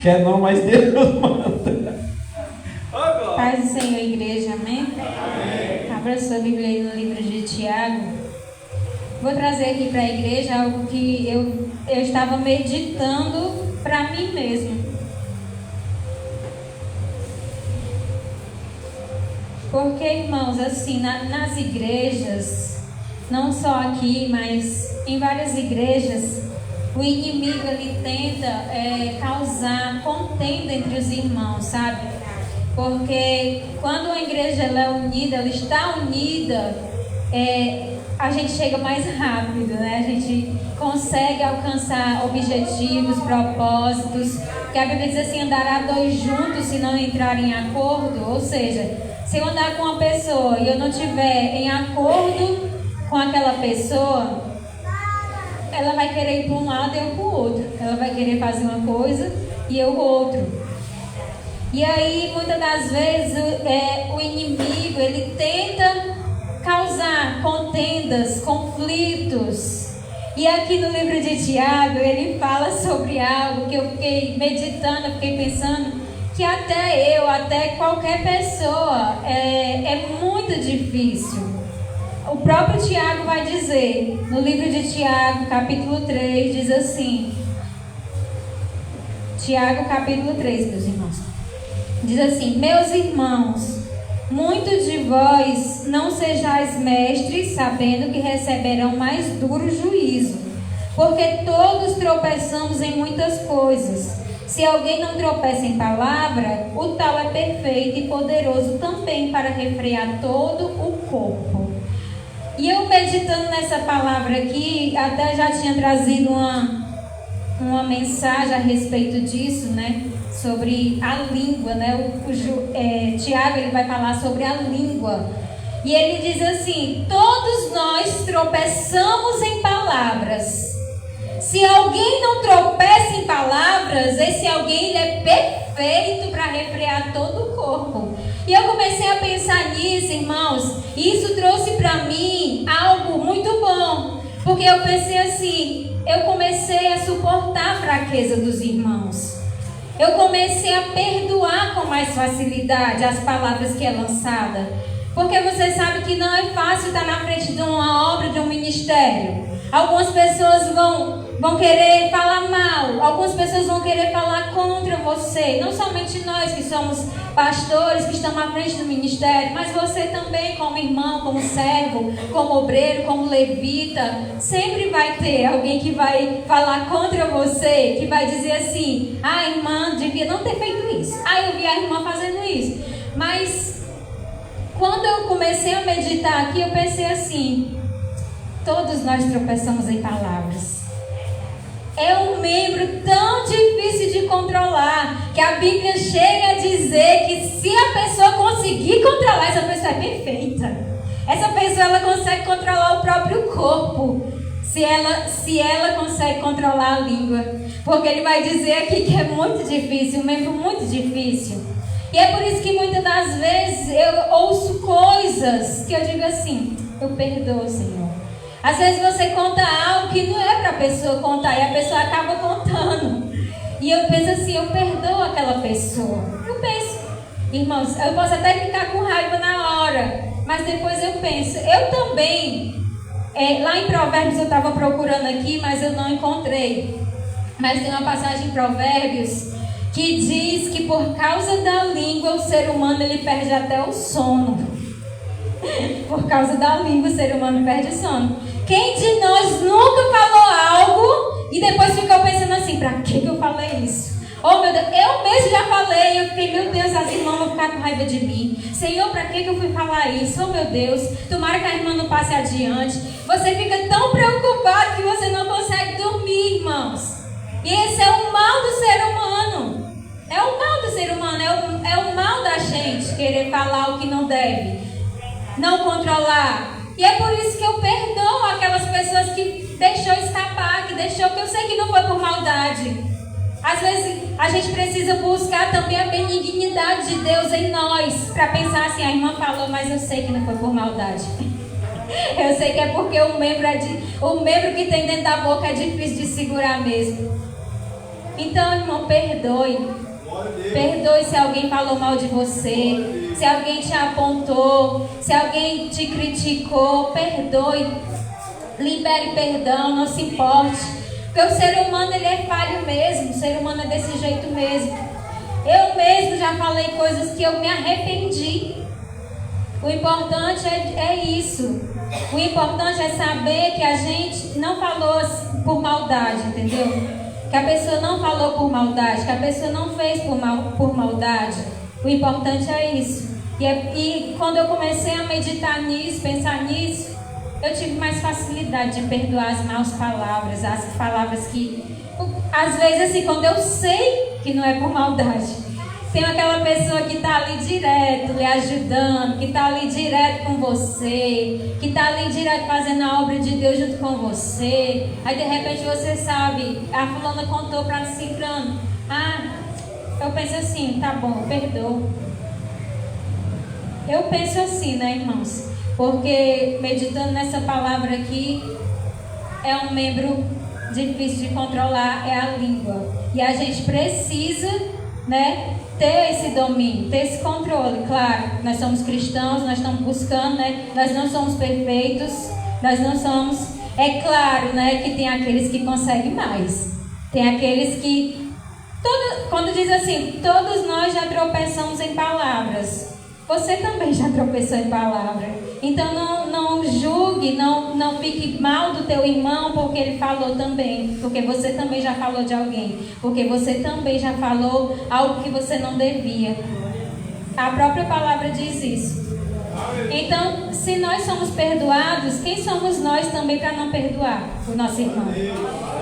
Quer não, mas Deus manda. Paz do Senhor, igreja, amém? Amém. Abra sua Bíblia aí no livro de Tiago. Vou trazer aqui para a igreja algo que eu estava meditando para mim mesmo. Porque, irmãos, assim, nas igrejas, não só aqui, mas em várias igrejas, o inimigo ele tenta causar contenda entre os irmãos, sabe? Porque quando a igreja ela é unida, ela está unida, a gente chega mais rápido, né? A gente consegue alcançar objetivos, propósitos. Que a Bíblia diz assim: andará dois juntos se não entrarem em acordo. Ou seja, se eu andar com uma pessoa e eu não estiver em acordo com aquela pessoa, ela vai querer ir para um lado e eu para o outro. Ela vai querer fazer uma coisa e eu outro. E aí, muitas das vezes, o inimigo, ele tenta causar contendas, conflitos. E aqui no livro de Tiago, ele fala sobre algo que eu fiquei meditando, eu fiquei pensando, que até qualquer pessoa, é muito difícil. O próprio Tiago vai dizer, no livro de Tiago, capítulo 3, diz assim. Tiago, capítulo 3, meus irmãos. Diz assim: meus irmãos, muitos de vós não sejais mestres, sabendo que receberão mais duro juízo. Porque todos tropeçamos em muitas coisas. Se alguém não tropeça em palavra, o tal é perfeito e poderoso também para refrear todo o corpo. E eu meditando nessa palavra aqui, até já tinha trazido uma mensagem a respeito disso, né? Sobre a língua, né? Tiago ele vai falar sobre a língua. E ele diz assim: todos nós tropeçamos em palavras. Se alguém não tropeça em palavras, esse alguém ele é perfeito para refrear todo o corpo. E eu comecei a pensar nisso, irmãos, e isso trouxe para mim algo muito bom, porque eu pensei assim, eu comecei a suportar a fraqueza dos irmãos. Eu comecei a perdoar com mais facilidade as palavras que é lançada, porque você sabe que não é fácil estar na frente de uma obra, de um ministério. Algumas pessoas vão querer falar mal, algumas pessoas vão querer falar contra você. Não somente nós que somos pastores, que estamos à frente do ministério, mas você também como irmão, como servo, como obreiro, como levita. Sempre vai ter alguém que vai falar contra você, que vai dizer assim: ah, a irmã devia não ter feito isso. Ah, eu vi a irmã fazendo isso. Mas quando eu comecei a meditar aqui, eu pensei assim: todos nós tropeçamos em palavras. É um membro tão difícil de controlar, que a Bíblia chega a dizer que se a pessoa conseguir controlar, essa pessoa é perfeita. Essa pessoa ela consegue controlar o próprio corpo, se ela consegue controlar a língua. Porque ele vai dizer aqui que é muito difícil, um membro muito difícil. E é por isso que muitas das vezes eu ouço coisas que eu digo assim: eu perdoo, Senhor. Às vezes você conta algo que não é para a pessoa contar e a pessoa acaba contando. E eu penso assim: eu perdoo aquela pessoa. Eu penso, irmãos, eu posso até ficar com raiva na hora, mas depois eu penso, eu também. Lá em Provérbios eu estava procurando aqui, mas eu não encontrei. Mas tem uma passagem em Provérbios que diz que por causa da língua o ser humano ele perde até o sono. Por causa da língua o ser humano perde o sono. Quem de nós nunca falou algo e depois ficou pensando assim: pra que eu falei isso? Oh meu Deus, eu mesmo já falei. Eu fiquei: meu Deus, as irmãs vão ficar com raiva de mim. Senhor, pra que eu fui falar isso? Oh meu Deus, tomara que a irmã não passe adiante. Você fica tão preocupado que você não consegue dormir, irmãos. E esse é o mal do ser humano. É o mal do ser humano, é o mal da gente querer falar o que não deve, não controlar. E é por isso que eu perdoo aquelas pessoas que deixou escapar, que eu sei que não foi por maldade. Às vezes a gente precisa buscar também a benignidade de Deus em nós, para pensar assim: a irmã falou, mas eu sei que não foi por maldade. Eu sei que é porque o membro que tem dentro da boca é difícil de segurar mesmo. Então, irmão, perdoe. Perdoe se alguém falou mal de você, se alguém te apontou, se alguém te criticou, perdoe. Libere perdão, não se importe. Porque o ser humano, ele é falho mesmo, o ser humano é desse jeito mesmo. Eu mesmo já falei coisas que eu me arrependi. O importante é isso. O importante é saber que a gente não falou por maldade, entendeu? Que a pessoa não falou por maldade, que a pessoa não fez por maldade. O importante é isso. E quando eu comecei a meditar nisso, pensar nisso, eu tive mais facilidade de perdoar as más palavras, as palavras que, às vezes assim, quando eu sei que não é por maldade, tem aquela pessoa que está ali direto, lhe ajudando, que está ali direto com você, que está ali direto fazendo a obra de Deus junto com você. Aí de repente você sabe, a fulana contou para ciclano. Eu penso assim, tá bom, eu perdoo. Eu penso assim, né, irmãos? Porque meditando nessa palavra aqui, é um membro difícil de controlar, é a língua. E a gente precisa, né, ter esse domínio, ter esse controle. Claro, nós somos cristãos, nós estamos buscando, né? Nós não somos perfeitos, nós não somos. É claro, né, que tem aqueles que conseguem mais. Tem aqueles que quando diz assim, todos nós já tropeçamos em palavras. Você também já tropeçou em palavra. Então não julgue, não fique mal do teu irmão porque ele falou também. Porque você também já falou de alguém. Porque você também já falou algo que você não devia. A própria palavra diz isso. Então, se nós somos perdoados, quem somos nós também para não perdoar o nosso irmão?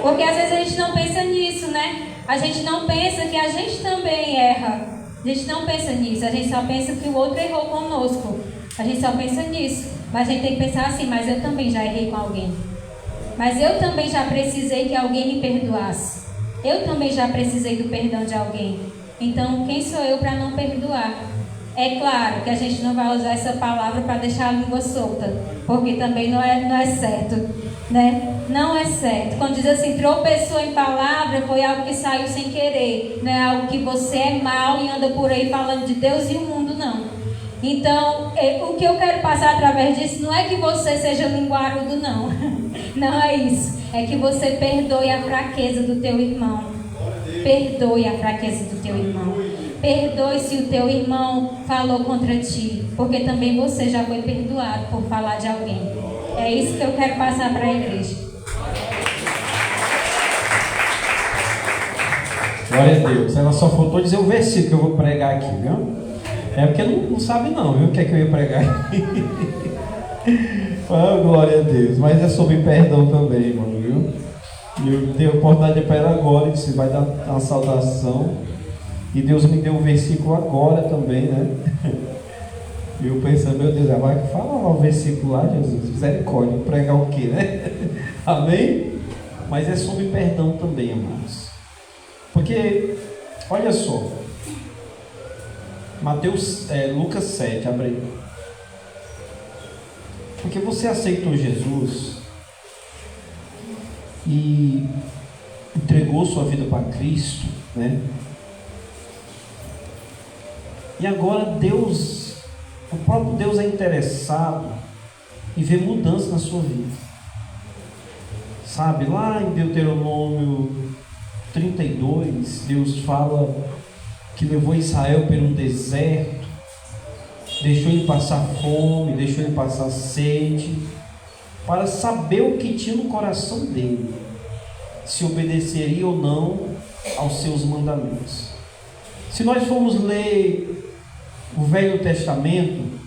Porque às vezes a gente não pensa nisso, né? A gente não pensa que a gente também erra. A gente não pensa nisso, a gente só pensa que o outro errou conosco. A gente só pensa nisso. Mas a gente tem que pensar assim, mas eu também já errei com alguém. Mas eu também já precisei que alguém me perdoasse. Eu também já precisei do perdão de alguém. Então, quem sou eu para não perdoar? É claro que a gente não vai usar essa palavra para deixar a língua solta. Porque também não é certo, né? Não é certo. Quando diz assim, tropeçou em palavra, foi algo que saiu sem querer. Não é algo que você é mau e anda por aí falando de Deus e o mundo, não. Então, o que eu quero passar através disso não é que você seja linguarudo, não. Não é isso. É que você perdoe a fraqueza do teu irmão. Perdoe a fraqueza do teu irmão. Perdoe se o teu irmão falou contra ti. Porque também você já foi perdoado por falar de alguém. É isso que eu quero passar para a igreja. Glória a Deus. Ela só faltou dizer o versículo que eu vou pregar aqui, viu? É porque não sabe não, viu? O que é que eu ia pregar aqui? Glória a Deus. Mas é sobre perdão também, irmão, viu? E eu dei a oportunidade para ela agora, disse, vai dar uma saudação. E Deus me deu um versículo agora também, né? E eu pensando, meu Deus, vai falar o versículo lá, Jesus, misericórdia, vou pregar o quê, né? Amém? Mas é sobre perdão também, irmãos. Porque, olha só, Lucas 7, abre aí. Porque você aceitou Jesus e entregou sua vida para Cristo, né? E agora Deus, o próprio Deus é interessado em ver mudança na sua vida. Sabe, lá em Deuteronômio 32, Deus fala que levou Israel pelo deserto, deixou ele passar fome, deixou ele passar sede, para saber o que tinha no coração dele, se obedeceria ou não aos seus mandamentos. Se nós formos ler o Velho Testamento,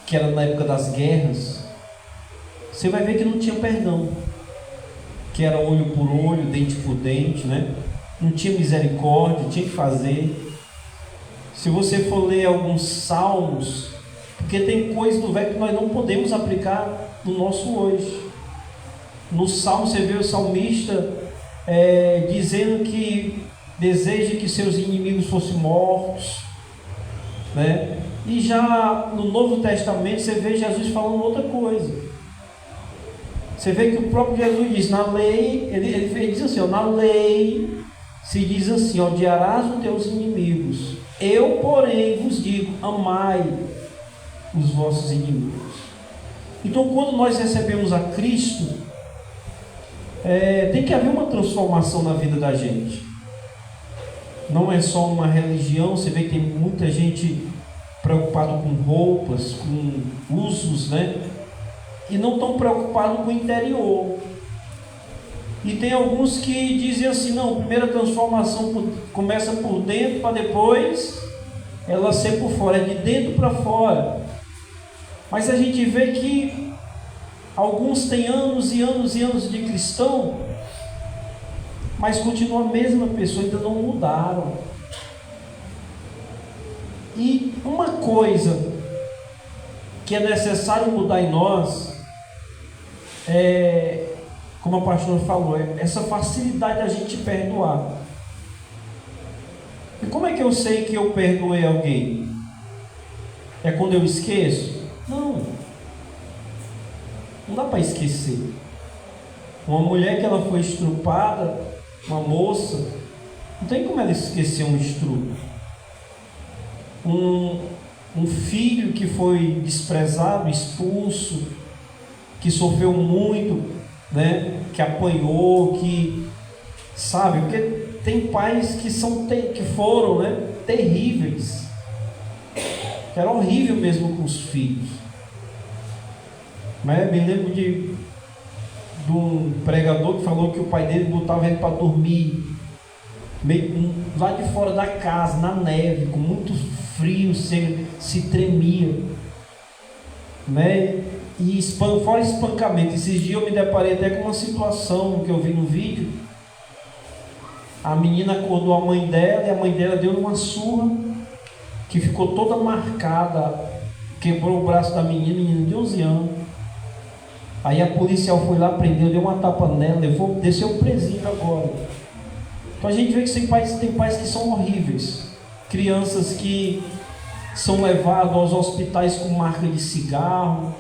que era na época das guerras, você vai ver que não tinha perdão, que era olho por olho, dente por dente, né? Não tinha misericórdia, tinha que fazer. Se você for ler alguns salmos, porque tem coisas do velho que nós não podemos aplicar no nosso hoje. No salmo você vê o salmista dizendo que deseja que seus inimigos fossem mortos, né? E já no Novo Testamento você vê Jesus falando outra coisa. Você vê que o próprio Jesus diz, na lei, ele diz assim, ó, na lei se diz assim, odiarás os teus inimigos. Eu, porém, vos digo, amai os vossos inimigos. Então, quando nós recebemos a Cristo, tem que haver uma transformação na vida da gente. Não é só uma religião. Você vê que tem muita gente preocupada com roupas, com usos, né? E não tão preocupado com o interior. E tem alguns que dizem assim, não, a primeira transformação começa por dentro para depois ela ser por fora, é de dentro para fora. Mas a gente vê que alguns têm anos e anos e anos de cristão, mas continuam a mesma pessoa, ainda não mudaram. E uma coisa que é necessário mudar em nós como a pastora falou, essa facilidade da gente perdoar. E como é que eu sei que eu perdoei alguém? É quando eu esqueço? Não dá para esquecer. Uma mulher que ela foi estrupada, uma moça, não tem como ela esquecer um estupro. Um filho que foi desprezado, expulso, que sofreu muito, né? Que apanhou, que sabe, porque tem pais que foram, né? Terríveis, que era horrível mesmo com os filhos. Mas me lembro de um pregador que falou que o pai dele botava ele para dormir lá de fora da casa, na neve, com muito frio, se tremia, né? E fora espancamento. Esses dias eu me deparei até com uma situação que eu vi no vídeo. A menina acordou a mãe dela e a mãe dela deu uma surra que ficou toda marcada, quebrou o braço da menina de 11 anos. Aí a policial foi lá, prendeu, deu uma tapa nela, desceu o presídio agora. Então a gente vê que tem pais que são horríveis, crianças que são levadas aos hospitais com marca de cigarro.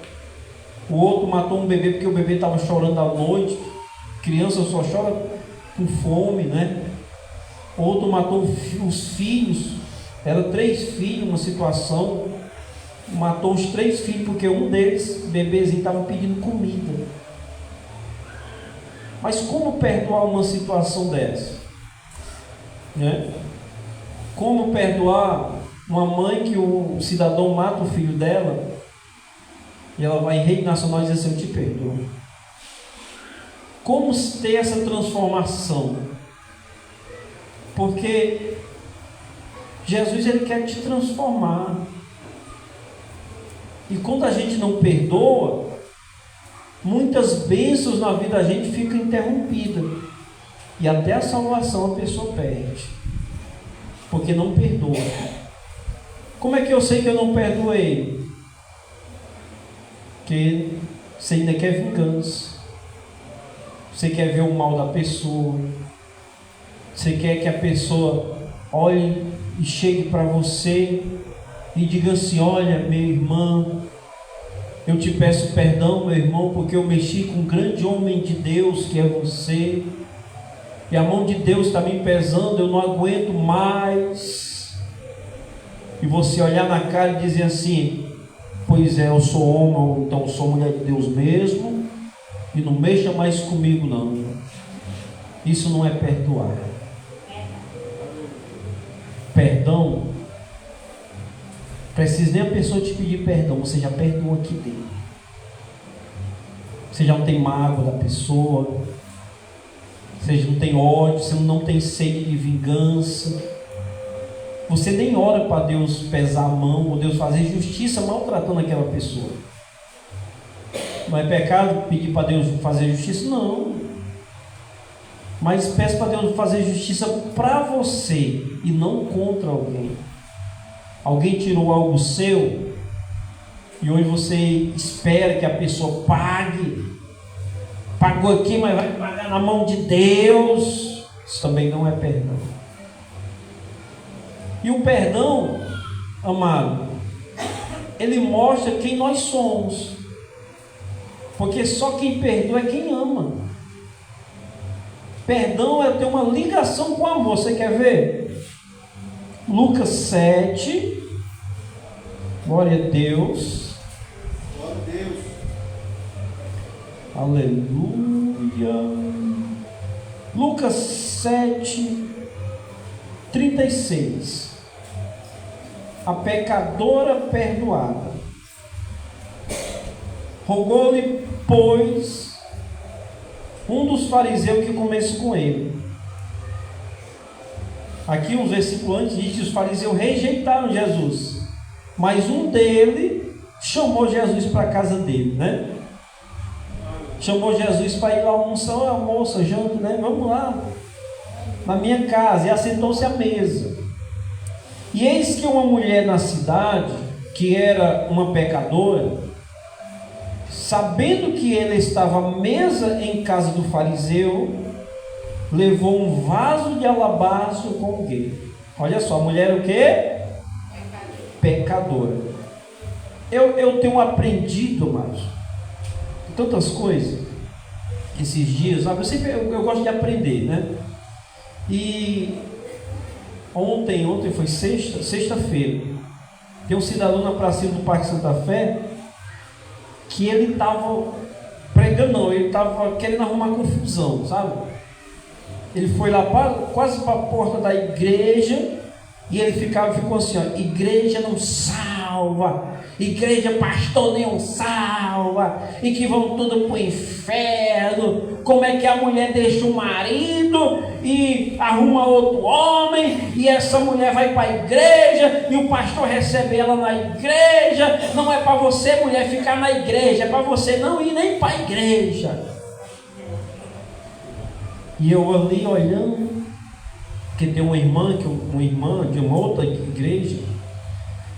O outro matou um bebê porque o bebê estava chorando à noite. Criança só chora com fome, né? Outro matou os filhos. Eram 3 filhos, uma situação. Matou os 3 filhos porque um deles, bebezinho, estava pedindo comida. Mas como perdoar uma situação dessa? Né? Como perdoar uma mãe que o cidadão mata o filho dela e ela vai em rede nacional e diz assim, eu te perdoo? Como ter essa transformação? Porque Jesus, ele quer te transformar. E quando a gente não perdoa, muitas bênçãos na vida da gente ficam interrompidas. E até a salvação a pessoa perde. Porque não perdoa. Como é que eu sei que eu não perdoei? Porque você ainda quer vingança. Você quer ver o mal da pessoa. Você quer que a pessoa olhe e chegue para você e diga assim, olha, meu irmão, eu te peço perdão, meu irmão, porque eu mexi com um grande homem de Deus que é você, e a mão de Deus está me pesando, eu não aguento mais. E você olhar na cara e dizer assim, pois é, eu sou homem, então eu sou mulher de Deus mesmo, e não mexa mais comigo não. Isso não é perdoar. Perdão, precisa nem a pessoa te pedir perdão, você já perdoou aqui dentro. Você já não tem mágoa da pessoa, você já não tem ódio, você não tem sede de vingança. Você nem ora para Deus pesar a mão, ou Deus fazer justiça maltratando aquela pessoa. Não é pecado pedir para Deus fazer justiça? Não. Mas peça para Deus fazer justiça para você e não contra alguém. Alguém tirou algo seu e hoje você espera que a pessoa pague. Pagou aqui, mas vai pagar na mão de Deus. Isso também não é perdão. E o perdão, amado, ele mostra quem nós somos. Porque só quem perdoa é quem ama. Perdão é ter uma ligação com o amor. Você quer ver? Lucas 7. Glória a Deus. Glória a Deus. Aleluia. Lucas 7, 36. A pecadora perdoada. Rogou-lhe, pois, um dos fariseus que comesse com ele. Aqui uns versículos antes diz que os fariseus rejeitaram Jesus, mas um deles chamou Jesus para a casa dele, né? Chamou Jesus para ir lá almoçar. Ô, moça, janta, né? Vamos lá na minha casa. E assentou-se à mesa. E eis que uma mulher na cidade, que era uma pecadora, sabendo que ele estava à mesa em casa do fariseu, levou um vaso de alabastro com alguém. Olha só, a mulher o quê? Pecadora. Eu tenho aprendido, mas tantas coisas esses dias, sabe? Eu gosto de aprender, né? E ontem foi sexta-feira, tem um cidadão na praça do Parque Santa Fé que ele estava pregando, não, ele estava querendo arrumar confusão, sabe? Ele foi lá quase para a porta da igreja e ele ficou assim, ó: igreja não salva, igreja pastor nenhum salva, e que vão tudo para o inferno. Como é que a mulher deixa o marido e arruma outro homem, e essa mulher vai para a igreja e o pastor recebe ela na igreja? Não é para você, mulher, ficar na igreja, é para você não ir nem para a igreja. E eu ali olhando, porque tem uma irmã de uma outra igreja,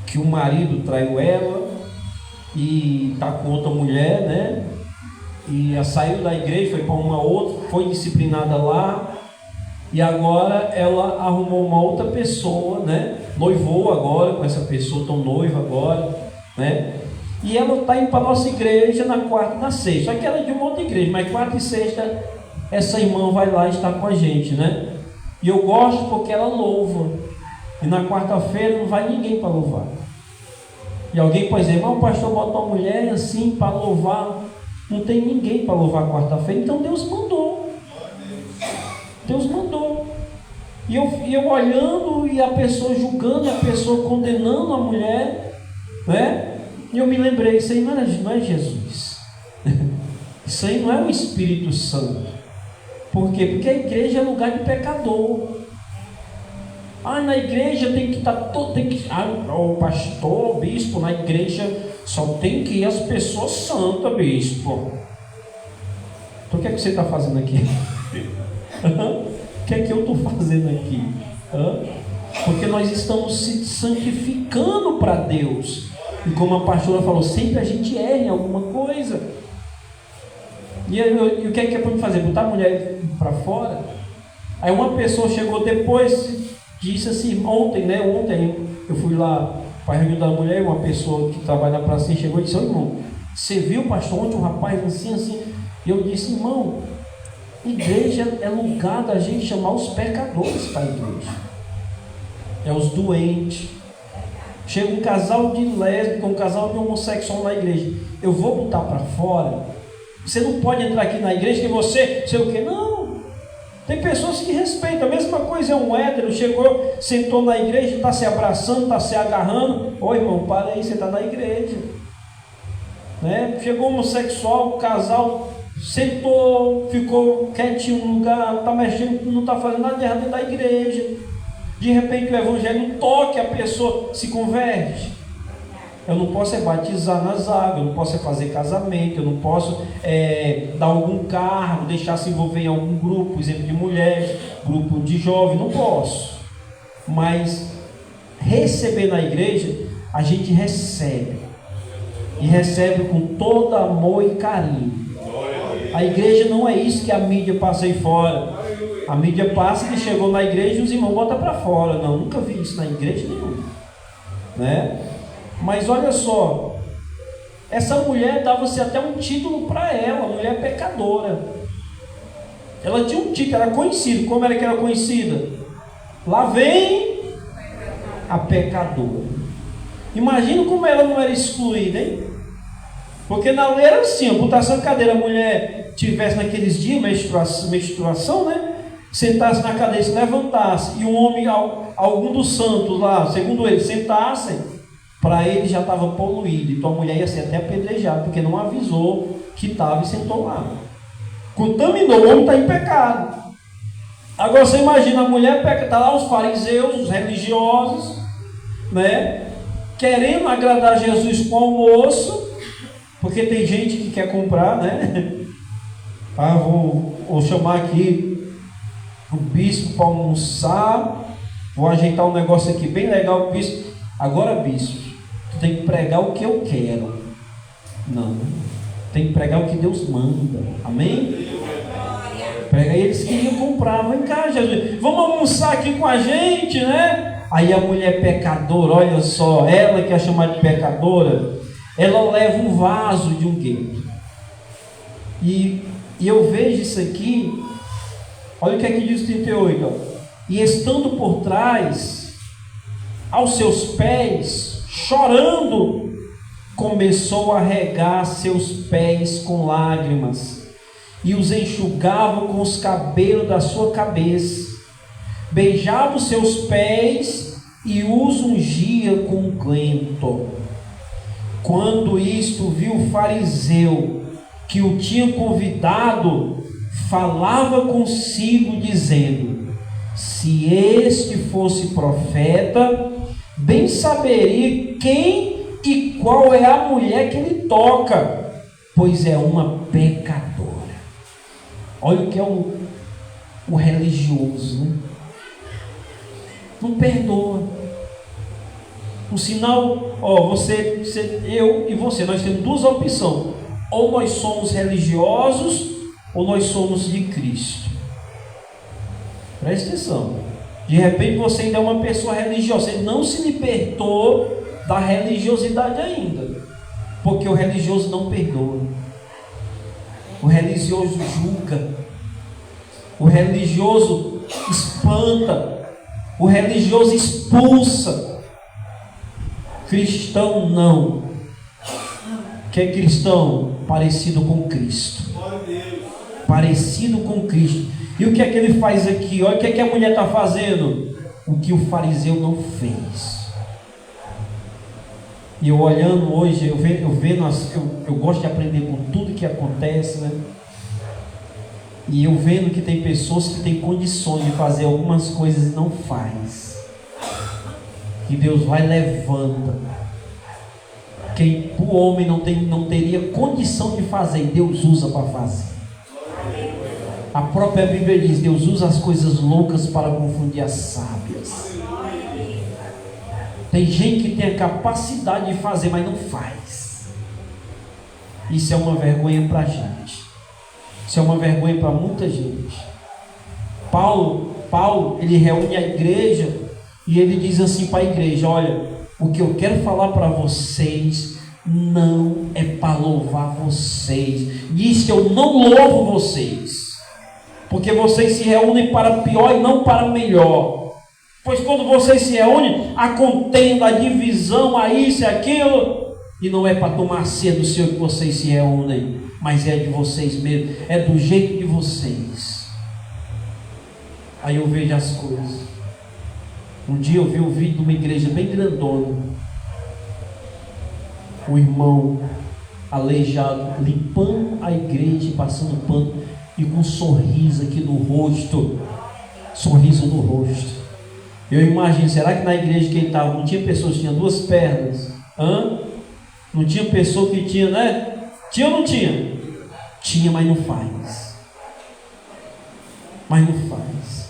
que o marido traiu ela e está com outra mulher, né? E ela saiu da igreja, foi para uma outra, foi disciplinada lá, e agora ela arrumou uma outra pessoa, né? Noivou agora com essa pessoa, estão noiva agora, né? E ela está indo para a nossa igreja na quarta e na sexta. Só que ela é de uma outra igreja, mas quarta e sexta essa irmã vai lá estar com a gente, né? E eu gosto porque ela louva. E na quarta-feira não vai ninguém para louvar. E alguém pode dizer: mas o pastor bota uma mulher assim para louvar. Não tem ninguém para louvar quarta-feira. Então Deus mandou. Deus mandou. E eu olhando, e a pessoa julgando, e a pessoa condenando a mulher, né? E eu me lembrei: isso aí não é Jesus. Isso aí não é o Espírito Santo. Por quê? Porque a igreja é lugar de pecador. Na igreja tem que estar todo. O pastor, o bispo, na igreja só tem que ir as pessoas santas, bispo. Então o que é que você está fazendo aqui? O que é que eu estou fazendo aqui? Porque nós estamos se santificando para Deus. E como a pastora falou, sempre a gente erra em alguma coisa. E o que é para me fazer? Botar a mulher para fora? Aí uma pessoa chegou depois, disse assim, ontem eu fui lá para a reunião da mulher, uma pessoa que trabalha na praça chegou e disse: irmão, você viu, pastor, ontem um rapaz assim? E eu disse: irmão, igreja é lugar da gente chamar os pecadores para a igreja. É os doentes. Chega um casal de lésbica, um casal de homossexual na igreja, eu vou botar para fora? Você não pode entrar aqui na igreja que você, sei o que, não. Tem pessoas que respeitam. A mesma coisa é um hétero, chegou, sentou na igreja, está se abraçando, está se agarrando. Ô irmão, para aí, você está na igreja, né? Chegou um homossexual, o casal sentou, ficou quietinho no lugar, não está mexendo, não está fazendo nada de errado dentro da igreja. De repente o evangelho toca, a pessoa se converte. Eu não posso batizar nas águas, eu não posso fazer casamento, eu não posso dar algum cargo, deixar se envolver em algum grupo, exemplo de mulheres, grupo de jovens, não posso. Mas receber na igreja, a gente recebe. E recebe com todo amor e carinho. A igreja não é isso que a mídia passa aí fora. A mídia passa que chegou na igreja e os irmãos botam para fora. Não, nunca vi isso na igreja nenhuma, né? Mas olha só, essa mulher dava-se até um título para ela, mulher pecadora. Ela tinha um título, era conhecida. Como era que era conhecida? Lá vem a pecadora. Imagina como ela não era excluída, hein? Porque na lei era assim, amputação de cadeira, a mulher tivesse naqueles dias menstruação, né? Sentasse na cadeira, se levantasse, e um homem, algum dos santos lá, segundo ele, sentassem, para ele já estava poluído, então a mulher ia ser até apedrejada, porque não avisou que estava e sentou lá. Contaminou, o homem está em pecado. Agora você imagina, a mulher peca, está lá os fariseus, os religiosos, né? Querendo agradar Jesus com almoço, porque tem gente que quer comprar, né? Vou chamar aqui o bispo para almoçar, vou ajeitar um negócio aqui bem legal, bispo. Agora, bispo, tu tem que pregar o que eu quero. Não, tem que pregar o que Deus manda. Amém? Prega. E eles queriam comprar. Vem cá, Jesus, vamos almoçar aqui com a gente, né? Aí a mulher pecadora, olha só, ela que é chamada de pecadora, ela leva um vaso de um gueto. E eu vejo isso aqui. Olha o que é que diz o 38, ó. E estando por trás, aos seus pés, chorando, começou a regar seus pés com lágrimas, e os enxugava com os cabelos da sua cabeça, beijava os seus pés e os ungia com unguento. Quando isto viu o fariseu que o tinha convidado, falava consigo, dizendo: se este fosse profeta, bem saberia quem e qual é a mulher que ele toca, pois é uma pecadora. Olha o que é o religioso, né? Não perdoa. Um sinal, eu e você, nós temos duas opções: ou nós somos religiosos, ou nós somos de Cristo. Preste atenção. De repente você ainda é uma pessoa religiosa, você não se libertou da religiosidade ainda, porque o religioso não perdoa, o religioso julga, o religioso espanta, o religioso expulsa. Cristão não. Que é cristão? Parecido com Cristo. Parecido com Cristo. E o que é que ele faz aqui? Olha o que é que a mulher está fazendo. O que o fariseu não fez. E eu olhando hoje, eu gosto de aprender com tudo que acontece, né? E eu vendo que tem pessoas que têm condições de fazer algumas coisas e não faz. E Deus vai e levanta. Quem o homem não teria condição de fazer, Deus usa para fazer. A própria Bíblia diz: Deus usa as coisas loucas para confundir as sábias. Tem gente que tem a capacidade de fazer, mas não faz. Isso é uma vergonha para a gente. Isso é uma vergonha para muita gente. Paulo, ele reúne a igreja e ele diz assim para a igreja: olha, o que eu quero falar para vocês não é para louvar vocês. Diz que eu não louvo vocês, porque vocês se reúnem para pior e não para melhor. Pois quando vocês se reúnem, a contenda, a divisão, a isso e aquilo, e não é para tomar ceia do Senhor que vocês se reúnem, mas é de vocês mesmos, é do jeito de vocês. Aí eu vejo as coisas. Um dia eu vi um vídeo de uma igreja bem grandona, o irmão aleijado limpando a igreja, passando pano e com um sorriso aqui no rosto, sorriso no rosto. Eu imagino, será que na igreja que ele estava não tinha pessoas que tinham duas pernas? Não tinha pessoa que tinha, né? Tinha ou não tinha? Tinha, mas não faz. Mas não faz.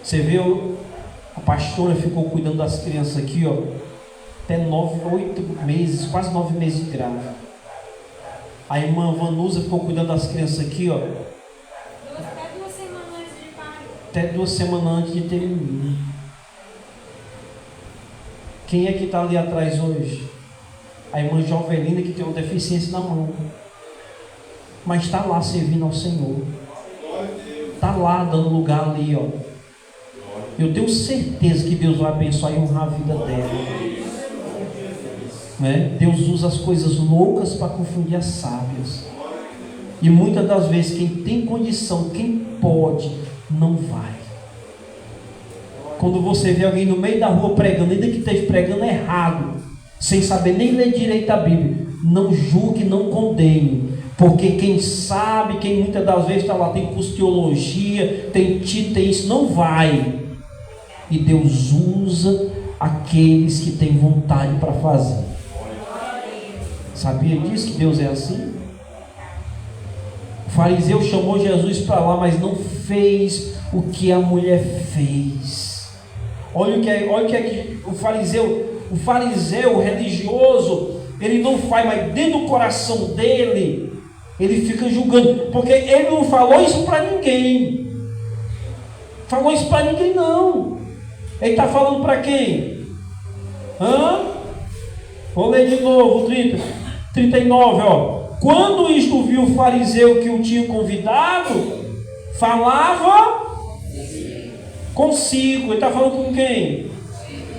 Você viu, a pastora ficou cuidando das crianças aqui, ó, até 8 meses, quase 9 meses de grávida. A irmã Vanusa ficou cuidando das crianças aqui, ó, até 2 semanas antes de ter menino. Quem é que está ali atrás hoje? a irmã Jovelina que tem uma deficiência na mão. Mas está lá servindo ao Senhor. Está lá dando lugar ali, ó. Eu tenho certeza que Deus vai abençoar e honrar a vida dela. Né? Deus usa as coisas loucas para confundir as sábias. E muitas das vezes quem tem condição, quem pode, não vai. Quando você vê alguém no meio da rua pregando, ainda que esteja pregando errado, sem saber nem ler direito a Bíblia, não julgue, não condene. Porque quem sabe, quem muitas das vezes está lá, tem curso de teologia, tem título, tem isso, não vai. E Deus usa aqueles que têm vontade para fazer. Sabia disso, que Deus é assim? O fariseu chamou Jesus para lá, mas não fez o que a mulher fez. Olha o que é que o fariseu religioso, ele não faz, mas dentro do coração dele, ele fica julgando, porque ele não falou isso para ninguém. Falou isso para ninguém, não. Ele está falando para quem? Vou ler de novo, 39, ó. Quando isto viu o fariseu que o tinha convidado, falava consigo. Ele está falando com quem?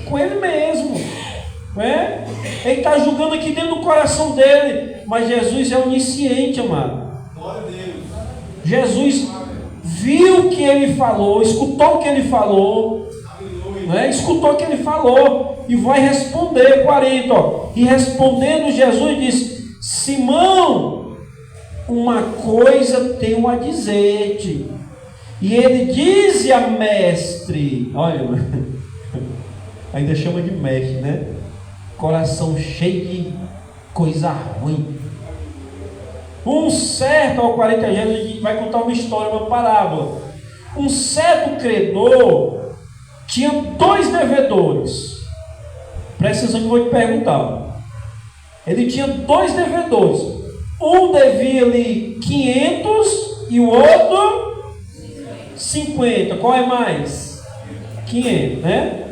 Com ele mesmo. Né? Ele está julgando aqui dentro do coração dele. Mas Jesus é onisciente, amado. Jesus viu o que ele falou, escutou o que ele falou. Né? Escutou o que ele falou. E vai responder, 40. Ó. E respondendo, Jesus disse: Simão, uma coisa tenho a dizer-te. E ele diz a mestre, olha, ainda chama de mestre, né? Coração cheio de coisa ruim. Um certo, ao 40 Jesus vai contar uma história, uma parábola. Um certo credor tinha 2 devedores. Presta atenção que eu vou te perguntar. Ele tinha 2 devedores. Um devia-lhe 500 e o outro 50. Qual é mais? 500, né?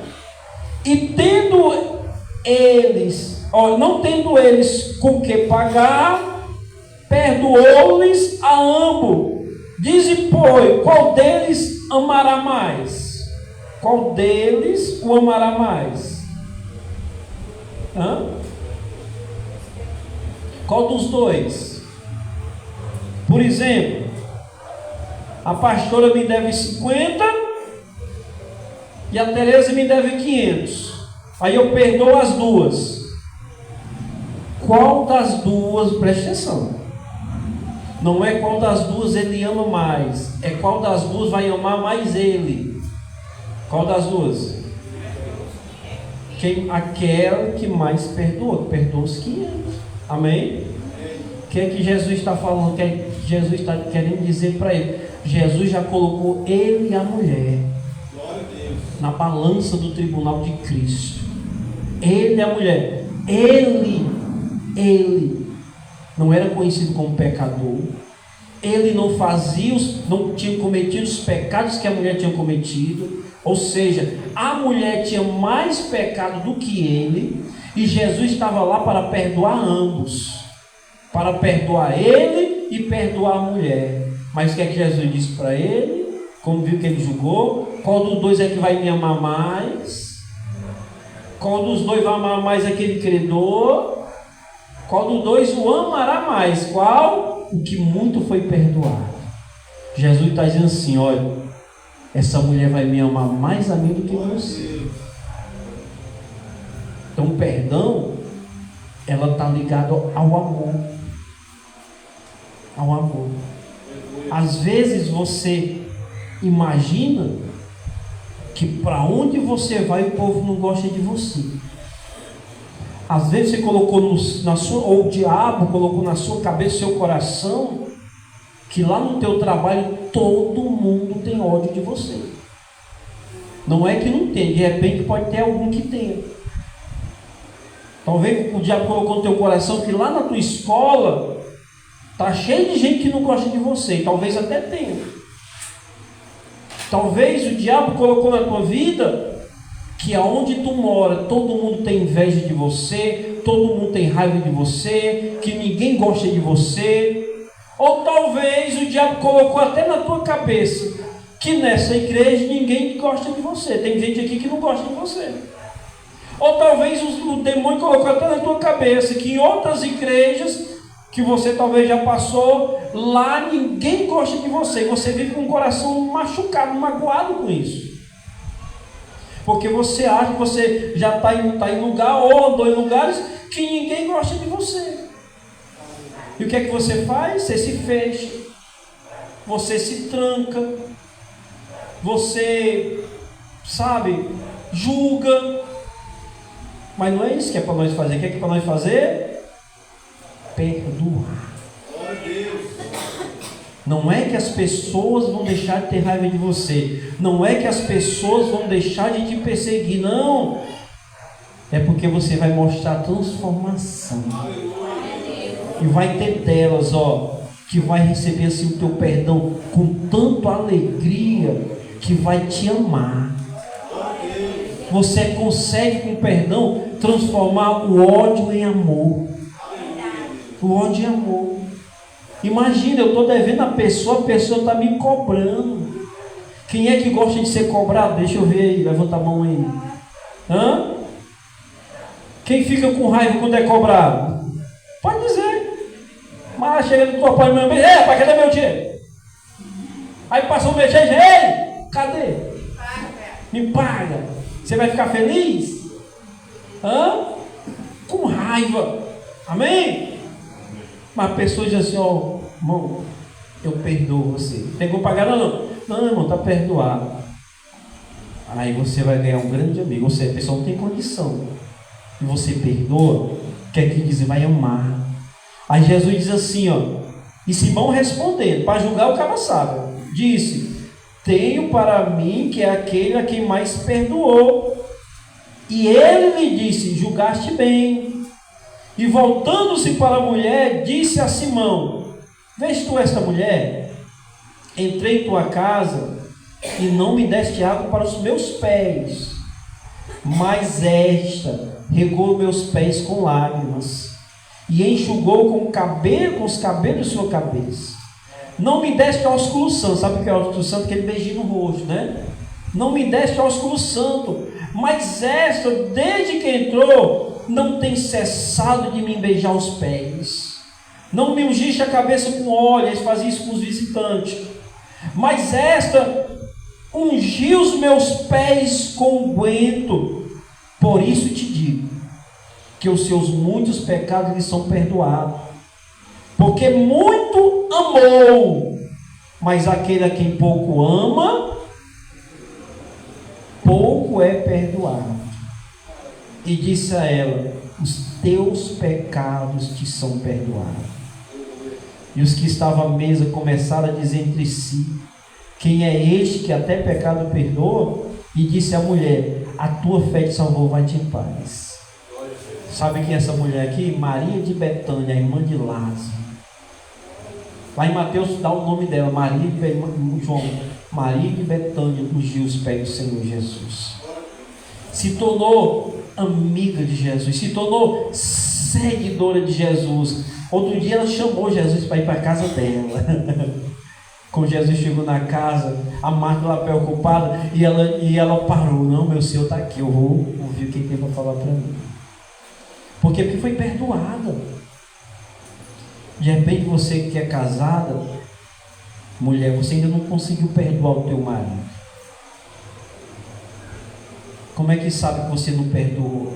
E tendo eles, não tendo eles com que pagar, perdoou-lhes a ambos. Dize, pois, qual deles amará mais? Qual deles o amará mais? Qual dos 2? Por exemplo, a pastora me deve 50 e a Tereza me deve 500. Aí eu perdoo as 2. Qual das 2, preste atenção, não é qual das 2 ele ama mais, é qual das 2 vai amar mais ele. Qual das 2? Aquela que mais perdoa, que perdoa os 500. Amém? O que é que Jesus está falando? O que é que Jesus está querendo dizer para ele? Jesus já colocou ele e a mulher na balança do tribunal de Cristo. Ele e a mulher. Ele não era conhecido como pecador. Ele não tinha cometido os pecados que a mulher tinha cometido. Ou seja, a mulher tinha mais pecado do que ele, e Jesus estava lá para perdoar ambos, para perdoar ele e perdoar a mulher. Mas o que é que Jesus disse para ele? Como viu que ele julgou? Qual dos 2 é que vai me amar mais? Qual dos 2 vai amar mais aquele credor? Qual dos 2 o amará mais? Qual? O que muito foi perdoado. Jesus está dizendo assim: olha, essa mulher vai me amar mais a mim do que você. Então, o perdão, ela está ligada ao amor. Ao amor. Às vezes você imagina que para onde você vai o povo não gosta de você. Às vezes você colocou ou o diabo colocou na sua cabeça, seu coração, que lá no teu trabalho todo mundo tem ódio de você. Não é que não tem, de repente pode ter algum que tenha. Talvez o diabo colocou no teu coração que lá na tua escola está cheio de gente que não gosta de você. Talvez até tenha. Talvez o diabo colocou na tua vida que aonde tu mora todo mundo tem inveja de você, todo mundo tem raiva de você, que ninguém gosta de você. Ou talvez o diabo colocou até na tua cabeça que nessa igreja ninguém gosta de você. Tem gente aqui que não gosta de você. Ou talvez o demônio colocou até na tua cabeça que em outras igrejas que você talvez já passou, lá ninguém gosta de você. E você vive com o coração machucado, magoado com isso. Porque você acha que você já está em lugar ou andou em lugares que ninguém gosta de você. E o que é que você faz? Você se fecha. Você se tranca. Você, julga. Mas não é isso que é para nós fazer. O que é para nós fazer? Perdoar. Não é que as pessoas vão deixar de ter raiva de você. Não é que as pessoas vão deixar de te perseguir. Não. É porque você vai mostrar transformação. E vai ter delas, que vai receber assim o teu perdão com tanta alegria que vai te amar. Você consegue com perdão transformar o ódio em amor. O ódio em amor. Imagina, eu estou devendo a pessoa está me cobrando. Quem é que gosta de ser cobrado? Deixa eu ver aí, levanta a mão aí. Hã? Quem fica com raiva quando é cobrado? Pode dizer. Mas chega no teu pai e meu bem, pai, cadê meu dinheiro? Aí passa um mês, ei, cadê? Me paga. Você vai ficar feliz? Hã? Com raiva. Amém? Mas a pessoa diz assim, irmão, eu perdoo você. Pegou pagada não? Não, irmão, está perdoado. Aí você vai ganhar um grande amigo. Ou seja, a pessoa não tem condição. E você perdoa, quer que dizer, vai amar. Aí Jesus diz assim, e Simão respondendo, para julgar o cara sábio, disse, tenho para mim que é aquele a quem mais perdoou. E ele lhe disse, julgaste bem. E voltando-se para a mulher, disse a Simão, vês tu esta mulher? Entrei em tua casa e não me deste água para os meus pés, mas esta regou meus pés com lágrimas e enxugou com os cabelos de sua cabeça. Não me deste ósculo santo. Sabe o que é ósculo santo? Aquele beijinho no rosto, né? Não me deste ósculo santo, mas esta, desde que entrou, não tem cessado de me beijar os pés. Não me ungiste a cabeça com óleo. Eles faziam isso com os visitantes. Mas esta ungiu os meus pés com unguento. Por isso te digo que os seus muitos pecados lhe são perdoados, porque muito amou. Mas aquele a quem pouco ama, pouco é perdoado. E disse a ela, os teus pecados te são perdoados. E os que estavam à mesa começaram a dizer entre si, quem é este que até pecado perdoa? E disse a mulher, a tua fé te salvou, vai-te em paz. Sabe quem é essa mulher aqui? Maria de Betânia, a irmã de Lázaro. Lá em Mateus dá o nome dela, Maria de Betânia, ungiu os pés do Senhor Jesus. Se tornou amiga de Jesus, se tornou seguidora de Jesus. Outro dia ela chamou Jesus para ir para a casa dela. Quando Jesus chegou na casa, a Marta lá preocupada, e ela parou. Não, meu Senhor está aqui, eu vou ouvir o que tem para falar para mim. Por quê? Porque foi perdoada. De repente você que é casada, mulher, você ainda não conseguiu perdoar o teu marido. Como é que sabe que você não perdoou?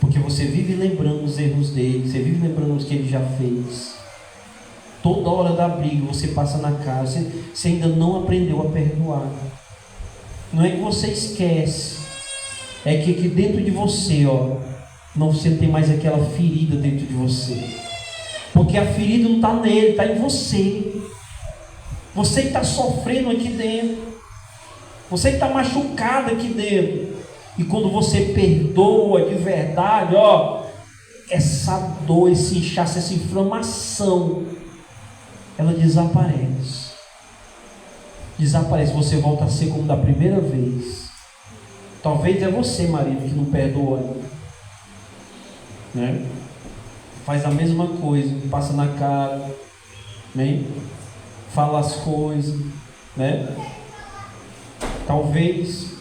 Porque você vive lembrando os erros dele, você vive lembrando os que ele já fez. Toda hora da briga, você passa na casa, você ainda não aprendeu a perdoar. Não é que você esquece, é que dentro de você, você tem mais aquela ferida dentro de você. Porque a ferida não está nele, está em você. Você que está sofrendo aqui dentro. Você que está machucado aqui dentro. E quando você perdoa de verdade, essa dor, esse inchaço, essa inflamação, ela desaparece. Desaparece, você volta a ser como da primeira vez. Talvez é você, marido, que não perdoa ainda. né? Faz a mesma coisa, passa na cara, né? Fala as coisas, né? Talvez.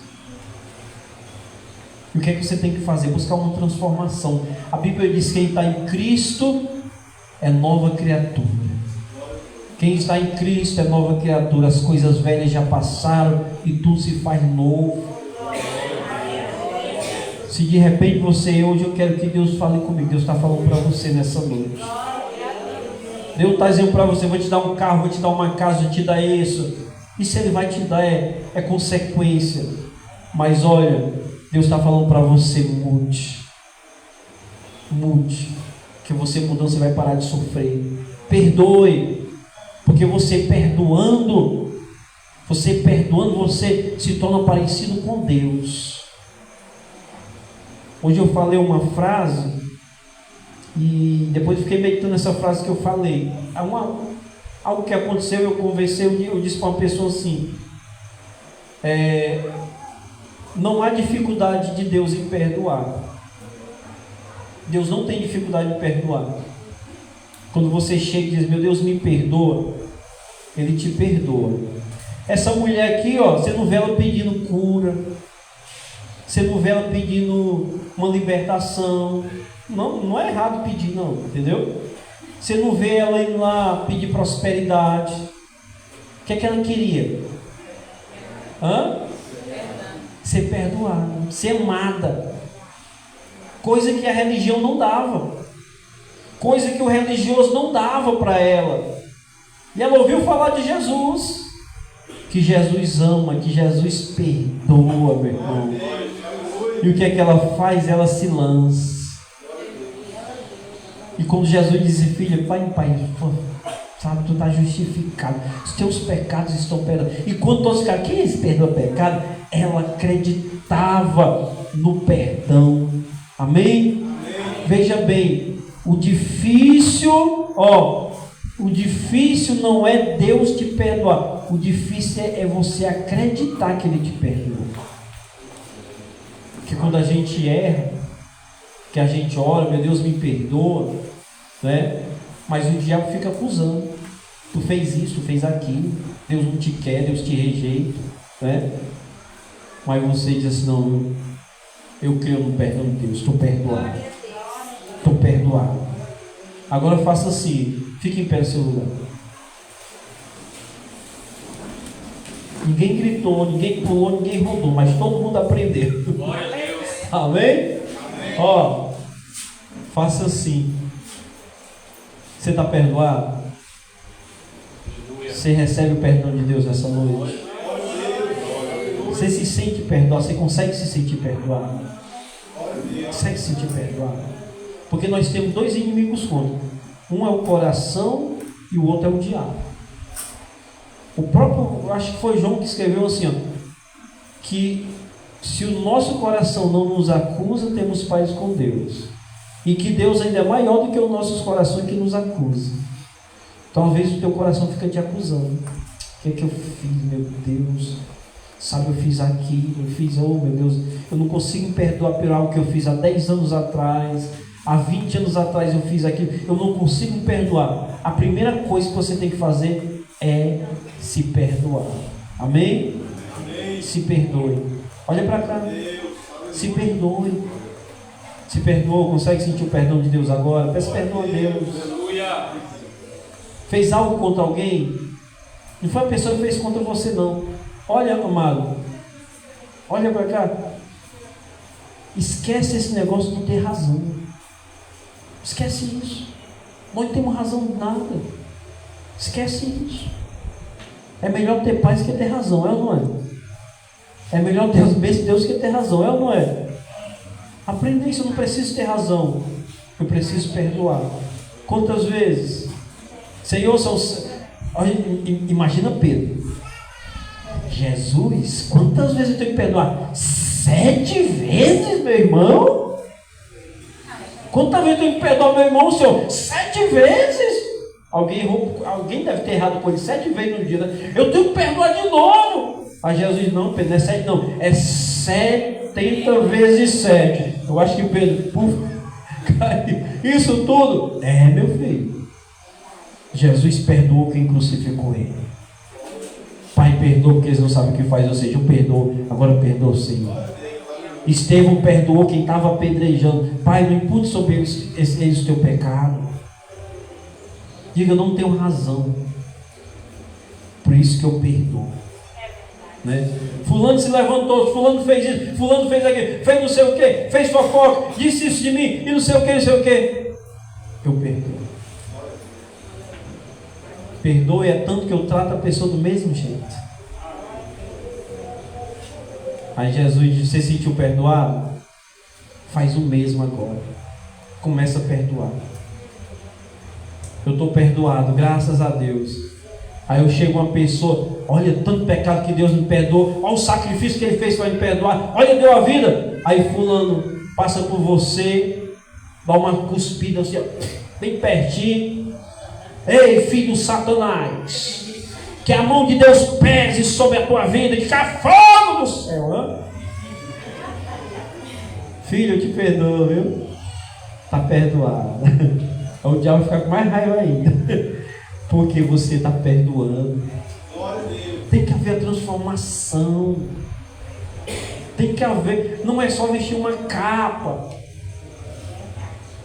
O que é que você tem que fazer? Buscar uma transformação. A Bíblia diz que quem está em Cristo é nova criatura. Quem está em Cristo é nova criatura. As coisas velhas já passaram e tudo se faz novo. Se de repente você, hoje eu quero que Deus fale comigo. Deus está falando para você nessa noite. Deus está dizendo para você: vou te dar um carro, vou te dar uma casa, vou te dar isso. Isso Ele vai te dar é consequência. Mas olha, Deus está falando para você: mude. Mude. Que você mudando, você vai parar de sofrer. Perdoe. Porque você perdoando, você se torna parecido com Deus. Hoje eu falei uma frase e depois fiquei meditando nessa frase que eu falei. Algo que aconteceu, eu conversei, eu disse para uma pessoa assim: não há dificuldade de Deus em perdoar. Deus não tem dificuldade em perdoar. Quando você chega e diz: meu Deus, me perdoa, Ele te perdoa. Essa mulher aqui, ó, você não vê ela pedindo cura, você não vê ela pedindo uma libertação. Não é errado pedir, não, entendeu? Você não vê ela indo lá pedir prosperidade. O que é que ela queria? Ser perdoada, ser amada. Coisa que a religião não dava. Coisa que o religioso não dava para ela. E ela ouviu falar de Jesus. Que Jesus ama, que Jesus perdoa, meu irmão. E o que é que ela faz? Ela se lança. E quando Jesus disse: filha, pai, sabe, tu está justificado. Os teus pecados estão perdoados. E quando todos ficaram: quem é esse perdoa pecado? Ela acreditava no perdão. Amém? Veja bem, o difícil não é Deus te perdoar. O difícil é você acreditar que Ele te perdoa. Porque quando a gente erra, que a gente ora: meu Deus, me perdoa, né? Mas o diabo fica acusando: tu fez isso, tu fez aquilo, Deus não te quer, Deus te rejeita, né? Mas você diz assim: não, eu creio no perdão de Deus, estou perdoado. Estou perdoado. Agora faça assim, fique em pé no seu lugar. Ninguém gritou, ninguém pulou, ninguém rodou, mas todo mundo aprendeu. Amém? Ó, faça assim. Você está perdoado? Você recebe o perdão de Deus nessa noite? Você se sente perdoado? Você consegue se sentir perdoado? Consegue se sentir perdoado? Porque nós temos dois inimigos contra. Um é o coração e o outro é o diabo. O próprio, acho que foi João que escreveu assim, ó, que se o nosso coração não nos acusa, temos paz com Deus. E que Deus ainda é maior do que os nossos corações que nos acusam. Talvez o teu coração fica te acusando. O que é que eu fiz, meu Deus? Sabe, eu fiz aquilo, oh meu Deus, eu não consigo perdoar por algo que eu fiz há 10 anos atrás, há 20 anos atrás eu fiz aquilo, eu não consigo perdoar. A primeira coisa que você tem que fazer é se perdoar. Amém? Amém. Se perdoe. Olha para cá. Se perdoe. Se perdoa, consegue sentir o perdão de Deus agora? Peça perdão a Deus. Fez algo contra alguém? Não foi a pessoa que fez contra você, não. Olha, amado, olha para cá. Esquece esse negócio de não ter razão. Esquece isso. Nós não temos razão de nada. Esquece isso. É melhor ter paz que ter razão, é ou não é? É melhor ter Deus que ter razão, é ou não é? Aprenda isso, eu não preciso ter razão. Eu preciso perdoar. Quantas vezes? Senhor, imagina Pedro. Jesus, quantas vezes eu tenho que perdoar? 7 vezes, meu irmão? Quantas vezes eu tenho que perdoar meu irmão, Senhor? 7 vezes? Alguém deve ter errado com ele 7 vezes no dia, né? Eu tenho que perdoar de novo. Aí Jesus diz: não, Pedro, não é 7 não, é 70 vezes 7. Eu acho que Pedro, Isso tudo? É, meu filho. Jesus perdoou quem crucificou ele. Pai, perdoa porque eles não sabem o que faz. Ou seja, eu perdoo, agora perdoa o Senhor. Estevão perdoou quem estava apedrejando. Pai, não impute sobre eles o teu pecado. Diga, eu não tenho razão. Por isso que eu perdoo. Né? Fulano se levantou, fulano fez isso, fulano fez aquilo, fez não sei o que, fez fofoca, disse isso de mim, e não sei o que, não sei o que. Eu perdoo. Perdoe é tanto que eu trato a pessoa do mesmo jeito. Aí Jesus diz, você se sentiu perdoado? Faz o mesmo agora. Começa a perdoar. Eu estou perdoado, graças a Deus. Aí eu chego uma pessoa, olha tanto pecado que Deus me perdoou, olha o sacrifício que Ele fez para me perdoar, olha, deu a vida. Aí fulano passa por você, dá uma cuspida assim, bem pertinho. Ei, filho do Satanás, que a mão de Deus pese sobre a tua vida e caia fogo do céu. Hein? Filho, eu te perdoo, viu? Está perdoado. O diabo fica com mais raiva ainda. Porque você está perdoando. Tem que haver a transformação. Tem que haver. Não é só vestir uma capa.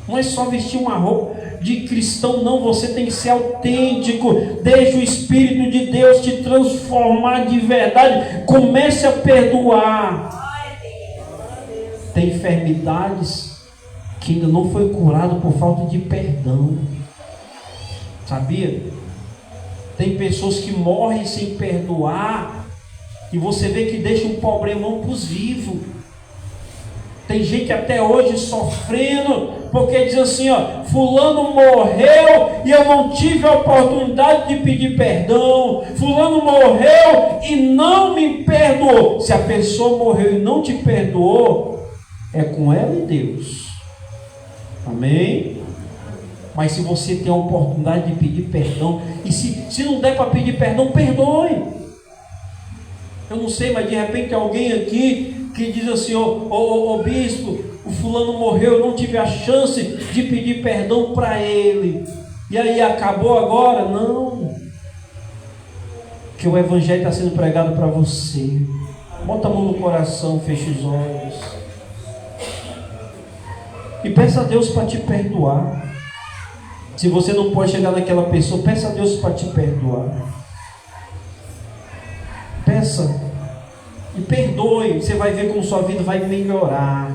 Não é só vestir uma roupa de cristão, não. Você tem que ser autêntico. Deixe o Espírito de Deus te transformar de verdade. Comece a perdoar. Tem enfermidades que ainda não foi curado por falta de perdão. Sabia? Tem pessoas que morrem sem perdoar e você vê que deixa um problemão para os vivos. Tem gente até hoje sofrendo porque diz assim, ó, fulano morreu e eu não tive a oportunidade de pedir perdão. Fulano morreu e não me perdoou. Se a pessoa morreu e não te perdoou, é com ela e Deus. Amém? Mas se você tem a oportunidade de pedir perdão, e se não der para pedir perdão, perdoe. Eu não sei, mas de repente tem alguém aqui que diz assim, ô bispo, o fulano morreu, eu não tive a chance de pedir perdão para ele. E aí acabou agora? Não. Que o evangelho está sendo pregado para você. Bota a mão no coração, fecha os olhos. E peça a Deus para te perdoar. Se você não pode chegar naquela pessoa, peça a Deus para te perdoar. Peça e perdoe. Você vai ver como sua vida vai melhorar.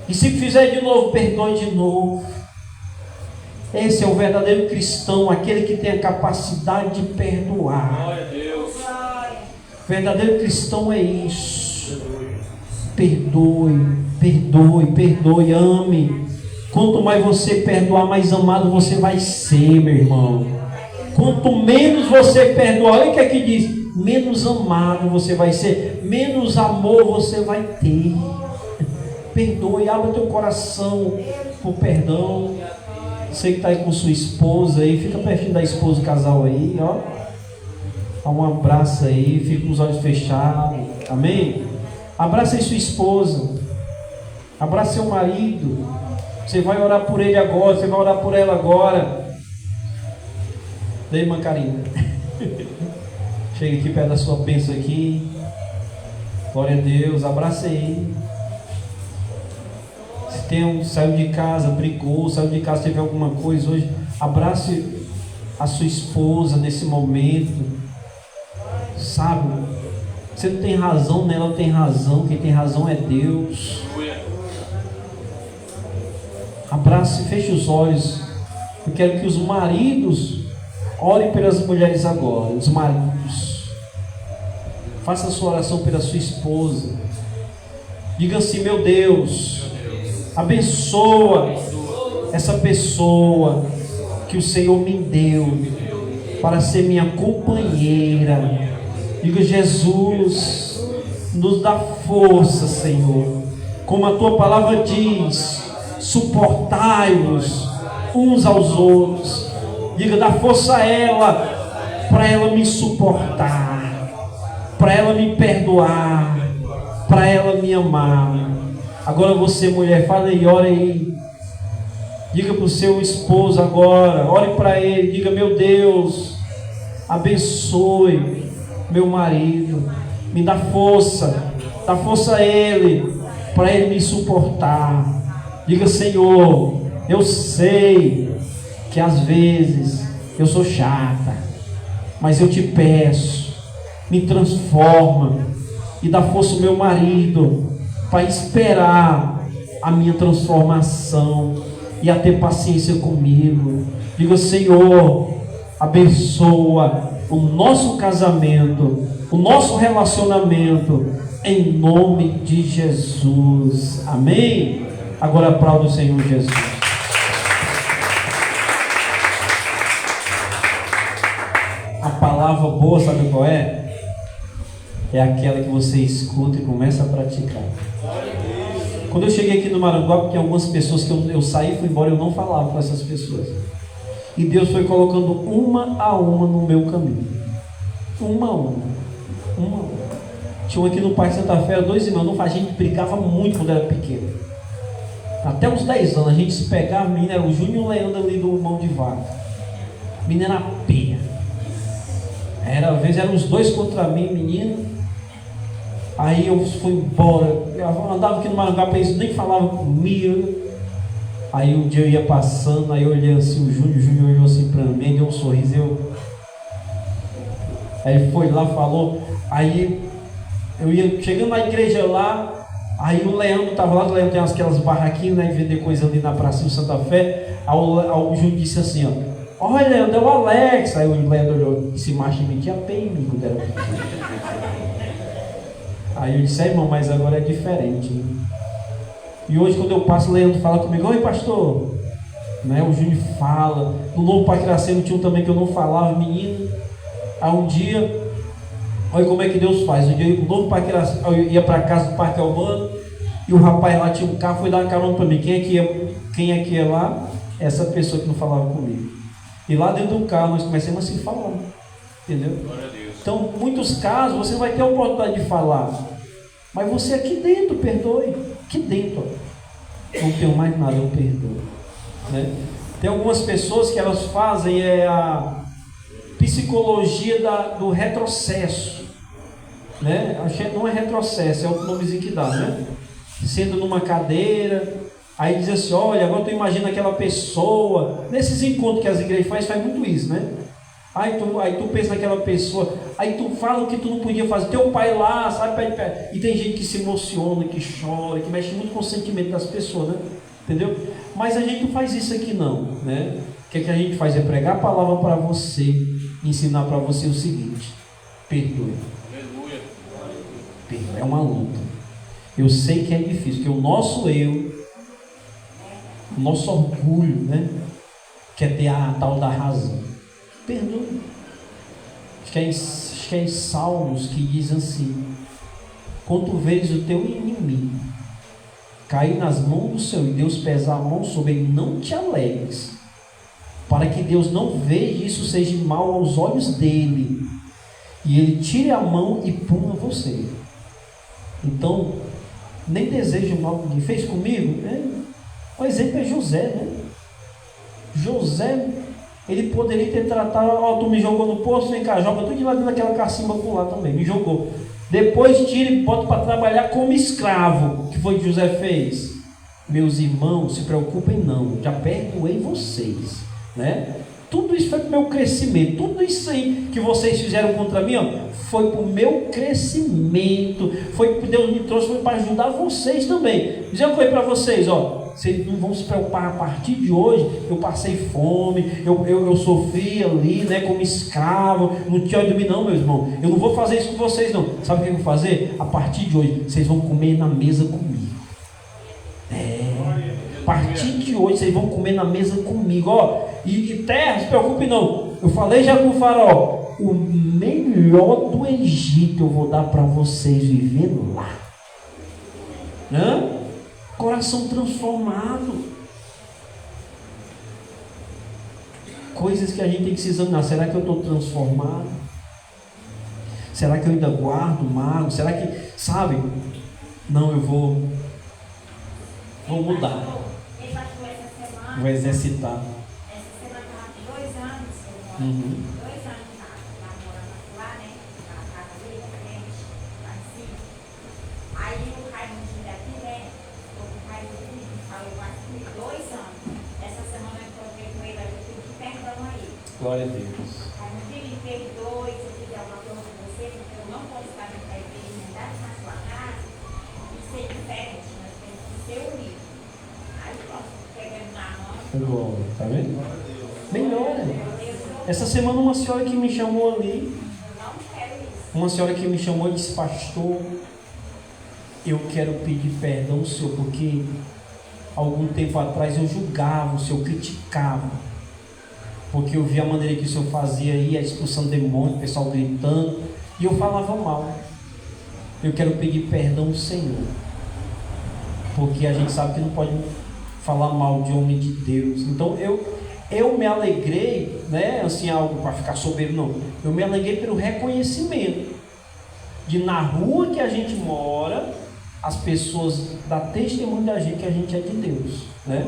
E se fizer de novo, perdoe de novo. Esse é o verdadeiro cristão, aquele que tem a capacidade de perdoar. Glória a Deus. O verdadeiro cristão é isso. Perdoe, perdoe, perdoe, ame. Quanto mais você perdoar, mais amado você vai ser, meu irmão. Quanto menos você perdoar, olha o que aqui diz, menos amado você vai ser, menos amor você vai ter. Perdoe, abra teu coração por perdão. Você que está aí com sua esposa aí, fica pertinho da esposa do casal aí, ó. Dá um abraço aí, fica com os olhos fechados. Amém? Abraça aí sua esposa. Abraça seu marido. Você vai orar por ele agora, você vai orar por ela agora. Daí, irmã Karina. Chega aqui perto da sua bênção aqui. Glória a Deus, abraça aí. Se saiu de casa, brigou, saiu de casa, teve alguma coisa hoje, abrace a sua esposa nesse momento. Sabe? Você não tem razão, nela não tem razão, quem tem razão é Deus. Abrace, feche os olhos. Eu quero que os maridos orem pelas mulheres agora. Os maridos, faça a sua oração pela sua esposa. Diga assim: meu Deus, abençoa essa pessoa que o Senhor me deu para ser minha companheira. Diga: Jesus, nos dá força, Senhor. Como a tua palavra diz, suportai-vos uns aos outros. Diga: dá força a ela, para ela me suportar, para ela me perdoar, para ela me amar. Agora você, mulher, fala aí, ora aí. Diga para o seu esposo agora, ore para ele, diga: meu Deus, abençoe meu marido, me dá força a ele, para ele me suportar. Diga: Senhor, eu sei que às vezes eu sou chata, mas eu te peço, me transforma e dá força ao meu marido para esperar a minha transformação e a ter paciência comigo. Diga: Senhor, abençoa o nosso casamento, o nosso relacionamento, em nome de Jesus. Amém? Agora aplauda o Senhor Jesus. A palavra boa, sabe qual é? É aquela que você escuta e começa a praticar. Quando eu cheguei aqui no Maranguape, tinha algumas pessoas que eu saí e fui embora, eu não falava com essas pessoas. E Deus foi colocando uma a uma no meu caminho. Uma a uma. Tinha um aqui no Parque Santa Fé, 2 irmãos, a gente brigava muito quando era pequeno. Até uns 10 anos, a gente se pegava, menino era o Júnior e o Leandro ali do Mão de Vaca. Menino era peia. Às vezes eram os 2 contra mim, menino. Aí eu fui embora, eu andava aqui no Maranguape, eles nem falavam comigo. Aí um dia eu ia passando, aí eu olhei assim, o Júnior olhou assim para mim, deu um sorriso, aí ele foi lá, falou, aí eu ia chegando na igreja lá, aí o Leandro estava lá, o Leandro tem aquelas barraquinhas, né, vender coisa ali na Praça Santa Fé. Aí o Júnior disse assim, ó: olha, Leandro, é o Alex. Aí o Leandro olhou, esse macho me tinha bem, amigo dela. Aí eu disse: irmão, mas agora é diferente, né? E hoje quando eu passo, o Leandro fala comigo: oi, pastor, né? O Júnior fala. No Novo Parque Iracema tinha um também que eu não falava, menino. Aí um dia, olha como é que Deus faz. Um dia eu, no Novo Parque Iracema, eu ia para casa do Parque Albano, e o rapaz lá tinha um carro, foi dar uma carona para mim. Quem é que ia lá? Essa pessoa que não falava comigo. E lá dentro do carro nós começamos assim a falar, entendeu? Então, em muitos casos você vai ter a oportunidade de falar, mas você aqui dentro perdoe. Aqui dentro, não tenho mais nada, eu perdoo, né? Tem algumas pessoas que elas fazem a psicologia do retrocesso, né? Não é retrocesso, é outro nomezinho que dá, né? Senta numa cadeira, aí diz assim: olha, agora tu imagina aquela pessoa. Nesses encontros que as igrejas faz muito isso, né? Aí tu pensa naquela pessoa, aí tu fala o que tu não podia fazer, teu pai lá, sabe? E tem gente que se emociona, que chora, que mexe muito com o sentimento das pessoas, né? Entendeu? Mas a gente não faz isso aqui não, né? O que a gente faz é pregar a palavra para você, ensinar para você o seguinte: perdoe. Perdoe. É uma luta. Eu sei que é difícil, porque o nosso eu, o nosso orgulho, né? Quer ter a tal da razão. Perdoe. Acho que é em Salmos que diz assim: quando tu vês o teu inimigo cair nas mãos do Senhor e Deus pesar a mão sobre ele, não te alegres, para que Deus não veja isso seja mal aos olhos dele, e ele tire a mão e puna você. Então, nem desejo mal que ninguém fez comigo. O exemplo é José, né? José, ele poderia ter tratado: ó, tu me jogou no poço, vem cá, joga tudo de lá dentro daquela cacimba por lá também, me jogou. Depois tira e bota para trabalhar como escravo. O que foi que José fez? Meus irmãos, se preocupem não, já perdoei vocês, né? Tudo isso foi para o meu crescimento. Tudo isso aí que vocês fizeram contra mim, ó, foi para o meu crescimento. Foi que Deus me trouxe, foi para ajudar vocês também. Dizer uma coisa para vocês, ó: vocês não vão se preocupar, a partir de hoje eu passei fome, eu sofri ali, né, como escravo, não tinha onde dormir não, meus irmãos. Eu não vou fazer isso com vocês não. Sabe o que eu vou fazer? A partir de hoje vocês vão comer na mesa comigo. A partir de hoje vocês vão comer na mesa comigo, ó. E terra, não se preocupe não. Eu falei já com o faraó: o melhor do Egito eu vou dar para vocês viver lá. Né? Coração transformado. Coisas que a gente tem que se examinar. Será que eu estou transformado? Será que eu ainda guardo mágoa? Será que, sabe? Não, eu vou Vou mudar. Ele baixou essa semana. Vou exercitar. Essa semana estava com 2 anos. Uhum. 2 anos lá morando lá, né? Na casa dele, na frente, lá em cima. Aí o Raimundo daqui, né? O Raimundo me falou, eu acho que 2 anos. Essa semana eu encontrei com ele, eu pedi perdão a ele. Glória a Deus. Raimundo, me perdoe se eu fizer alguma coisa com você, porque eu não posso estar na igreja na sua casa e ser diferente, nós temos que ser unidos. Aí pronto, pegando na mão. Agora, tá vendo? Glória a Deus. Melhora. Essa semana uma senhora que me chamou ali, Não quero isso. uma senhora que me chamou e disse, pastor, eu quero pedir perdão ao senhor, porque algum tempo atrás eu julgava o senhor, criticava, porque eu via a maneira que o senhor fazia aí, a expulsão do demônio, o pessoal gritando, e eu falava mal. Eu quero pedir perdão ao Senhor, porque a gente sabe que não pode falar mal de homem de Deus. Então eu me alegrei, né, assim, algo para ficar soberbo, não. Eu me alegrei pelo reconhecimento de na rua que a gente mora, as pessoas dão testemunho da gente que a gente é de Deus, né?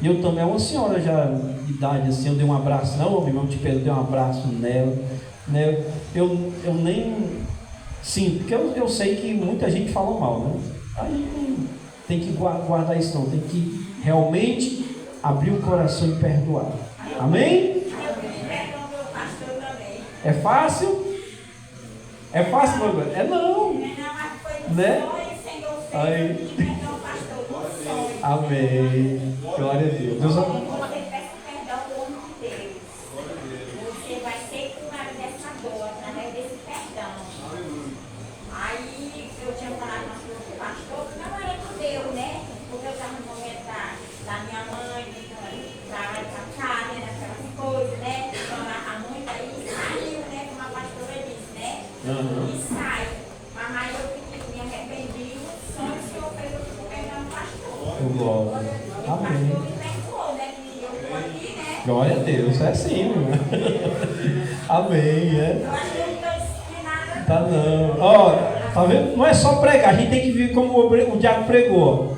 E eu também, uma senhora já de idade, assim, eu dei um abraço, não, meu irmão de Pedro, eu dei um abraço nela, né? Eu nem, sim, porque eu sei que muita gente fala mal, né? A gente não tem que guardar isso, não, tem que realmente abrir o coração e perdoar. Amém? Eu pedi perdão ao meu pastor também. É fácil? É fácil, meu irmão? É não, Não, mas foi um né? sonho, Senhor, Aí. eu pedi perdão ao pastor, um sonho. Amém. Glória a Deus. Deus Você peça perdão ao nome de Deus. Você vai ser curado dessa dor através desse perdão. Aí eu tinha falado com o pastor, que não era com Deus, né? Porque eu estava no momento da minha mãe, da casa, daquelas coisas, né? Falava muito, aí saiu, né? Como a pastora disse, né? Uhum. E sai. Mas aí eu me arrependi, o sonho que o Senhor fez, eu fui perdão ao pastor. Glória. O Amém. pastor me perdoou, né? Que eu estou aqui, né? Glória a Deus. É assim, meu irmão. Amém, né? Eu acho que eu não estou disciplinada. Tá não. Ó, tá vendo? Não é só pregar, a gente tem que vir como o diabo pregou.